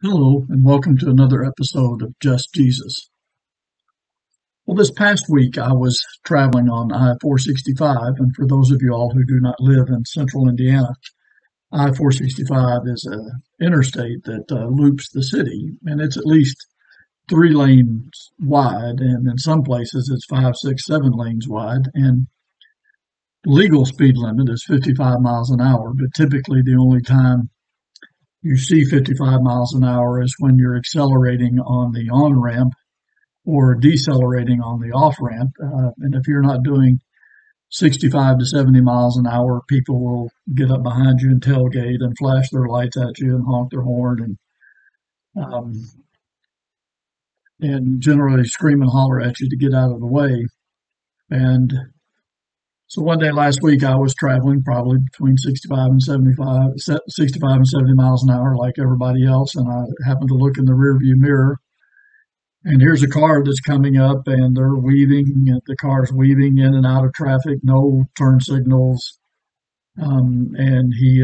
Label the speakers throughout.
Speaker 1: Hello, and welcome to another episode of Just Jesus. Well, this past week I was traveling on I-465, and for those of you all who do not live in central Indiana, I-465 is an interstate that loops the city, and it's at least 3 lanes wide, and in some places it's 5, 6, 7 lanes wide, and the legal speed limit is 55 miles an hour, but typically the only time you see 55 miles an hour is when you're accelerating on the on-ramp or decelerating on the off-ramp. And if you're not doing 65 to 70 miles an hour, people will get up behind you and tailgate and flash their lights at you and honk their horn um, and generally scream and holler at you to get out of the way. And so one day last week, I was traveling probably between 65 and 70 miles an hour, like everybody else, and I happened to look in the rearview mirror, and here's a car that's coming up, and they're weaving. The car's weaving in and out of traffic, no turn signals, and he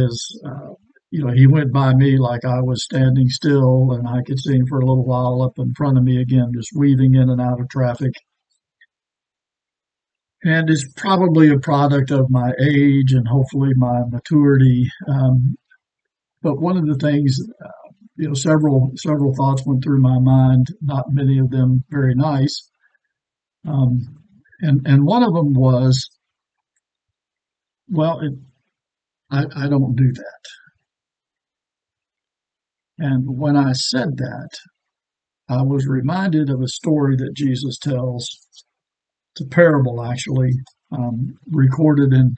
Speaker 1: went by me like I was standing still, and I could see him for a little while up in front of me again, just weaving in and out of traffic. And it's probably a product of my age and hopefully my maturity. But one of the things, several thoughts went through my mind, not many of them very nice. And one of them was, well, I don't do that. And when I said that, I was reminded of a story that Jesus tells. It's a parable, actually, recorded in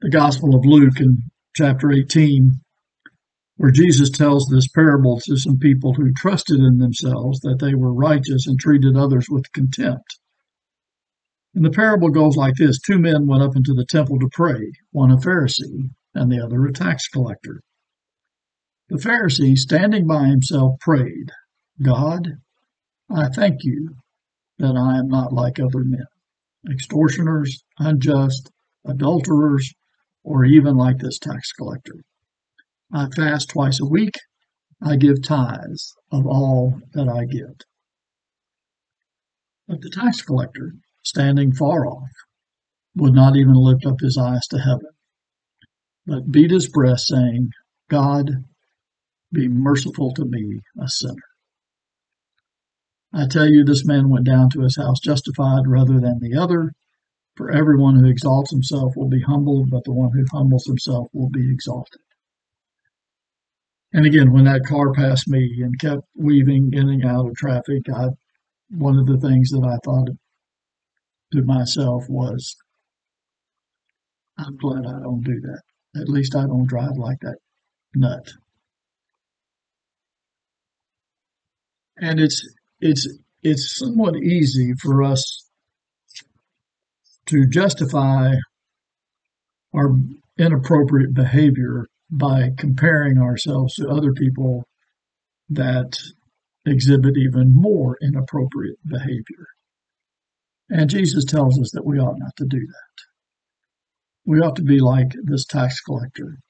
Speaker 1: the Gospel of Luke in chapter 18, where Jesus tells this parable to some people who trusted in themselves that they were righteous and treated others with contempt. And the parable goes like this. 2 men went up into the temple to pray, one a Pharisee and the other a tax collector. The Pharisee, standing by himself, prayed, God, I thank you that I am not like other men, extortioners, unjust, adulterers, or even like this tax collector. I fast twice a week. I give tithes of all that I get. But the tax collector, standing far off, would not even lift up his eyes to heaven, but beat his breast, saying, God, be merciful to me, a sinner. I tell you, this man went down to his house justified rather than the other. For everyone who exalts himself will be humbled, but the one who humbles himself will be exalted. And again, when that car passed me and kept weaving in and out of traffic, one of the things that I thought to myself was, I'm glad I don't do that. At least I don't drive like that nut. And it's somewhat easy for us to justify our inappropriate behavior by comparing ourselves to other people that exhibit even more inappropriate behavior. And Jesus tells us that we ought not to do that. We ought to be like this tax collector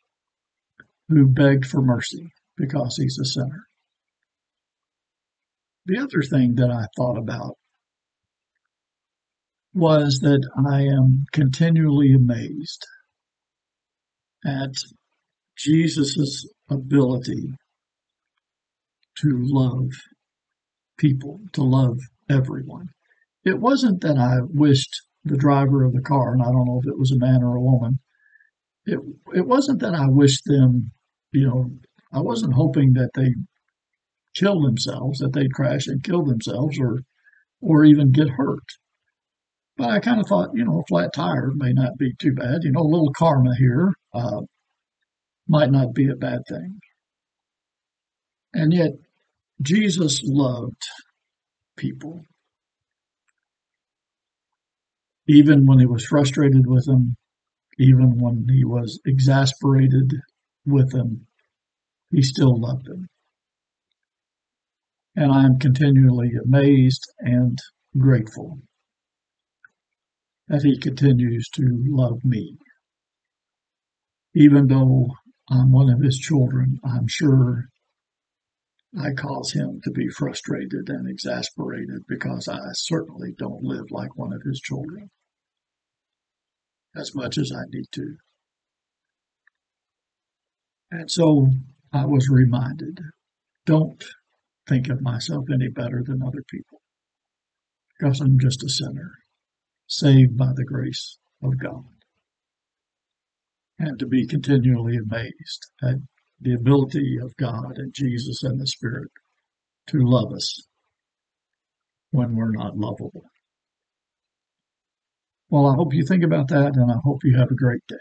Speaker 1: who begged for mercy because he's a sinner. The other thing that I thought about was that I am continually amazed at Jesus's ability to love people, to love everyone. It wasn't that I wished the driver of the car, and I don't know if it was a man or a woman, it wasn't that I wished them, I wasn't hoping that they kill themselves, that they'd crash and kill themselves or even get hurt. But I kind of thought, a flat tire may not be too bad. A little karma here might not be a bad thing. And yet, Jesus loved people. Even when he was frustrated with them, even when he was exasperated with them, he still loved them. And I am continually amazed and grateful that he continues to love me. Even though I'm one of his children, I'm sure I cause him to be frustrated and exasperated because I certainly don't live like one of his children as much as I need to. And so I was reminded, don't think of myself any better than other people because I'm just a sinner, saved by the grace of God. And to be continually amazed at the ability of God and Jesus and the Spirit to love us when we're not lovable. Well, I hope you think about that, and I hope you have a great day.